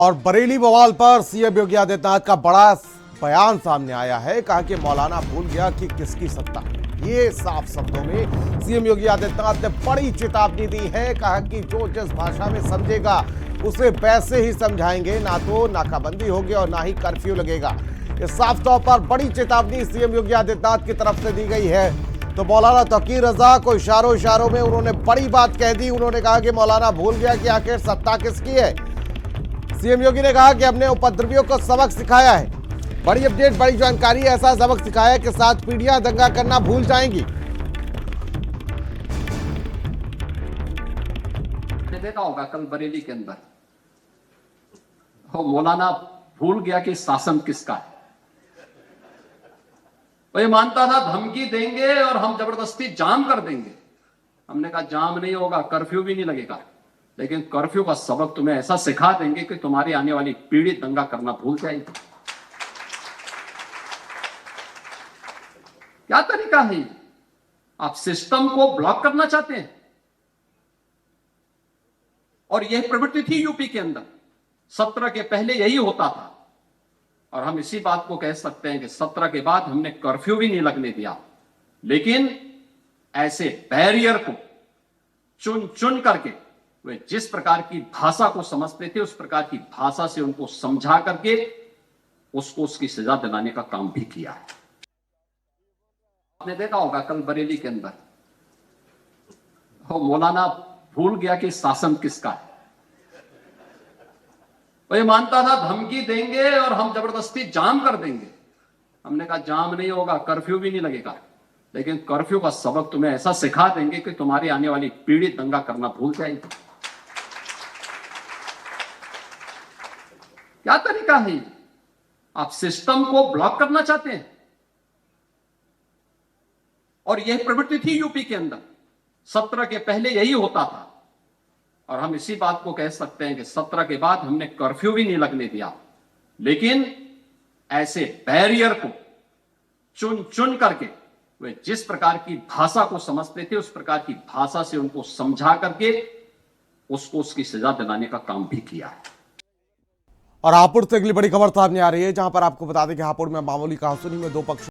और बरेली बवाल पर सीएम योगी आदित्यनाथ का बड़ा बयान सामने आया है। कहा कि मौलाना भूल गया कि किसकी सत्ता है। ये साफ शब्दों में सीएम योगी आदित्यनाथ ने बड़ी चेतावनी दी है। कहा कि जो जिस भाषा में समझेगा उसे वैसे ही समझाएंगे, ना तो नाकाबंदी होगी और ना ही कर्फ्यू लगेगा। ये साफ तौर पर बड़ी चेतावनी सीएम योगी आदित्यनाथ की तरफ से दी गई है। तो मौलाना तकीर रजा को इशारों में उन्होंने बड़ी बात कह दी। उन्होंने कहा कि मौलाना भूल गया कि आखिर सत्ता किसकी है। सीएम योगी ने कहा कि हमने उपद्रवियों को सबक सिखाया है। बड़ी अपडेट, बड़ी जानकारी, ऐसा सबक सिखाया कि 7 पीढ़ियां दंगा करना भूल जाएंगी। देखा होगा कल बरेली के अंदर मौलाना भूल गया कि शासन किसका है। वो ये मानता था धमकी देंगे और हम जबरदस्ती जाम कर देंगे। हमने कहा जाम नहीं होगा, कर्फ्यू भी नहीं लगेगा, लेकिन कर्फ्यू का सबक तुम्हें ऐसा सिखा देंगे कि तुम्हारी आने वाली पीढ़ी दंगा करना भूल जाएगी। क्या तरीका है? आप सिस्टम को ब्लॉक करना चाहते हैं। और यह प्रवृत्ति थी यूपी के अंदर, 17 के पहले यही होता था। और हम इसी बात को कह सकते हैं कि 17 के बाद हमने कर्फ्यू भी नहीं लगने दिया, लेकिन ऐसे बैरियर को चुन चुन करके वे जिस प्रकार की भाषा को समझते थे उस प्रकार की भाषा से उनको समझा करके उसको उसकी सजा दिलाने का काम भी किया है। आपने देखा होगा कल बरेली के अंदर मौलाना भूल गया कि शासन किसका है। वो ये मानता था धमकी देंगे और हम जबरदस्ती जाम कर देंगे। हमने कहा जाम नहीं होगा, कर्फ्यू भी नहीं लगेगा, लेकिन कर्फ्यू का सबक तुम्हें ऐसा सिखा देंगे कि तुम्हारी आने वाली पीढ़ी दंगा करना भूल जाएगी। क्या तरीका है? आप सिस्टम को ब्लॉक करना चाहते हैं। और यह प्रवृत्ति थी यूपी के अंदर, 17 के पहले यही होता था। और हम इसी बात को कह सकते हैं कि 17 के बाद हमने कर्फ्यू भी नहीं लगने दिया, लेकिन ऐसे बैरियर को चुन चुन करके वे जिस प्रकार की भाषा को समझते थे उस प्रकार की भाषा से उनको समझा करके उसको उसकी सजा दिलाने का काम भी किया है। और हापुड़ से अगली बड़ी खबर सामने आ रही है, जहां पर आपको बता दें कि हापुड़ में मामूली कहासुनी में 2 पक्ष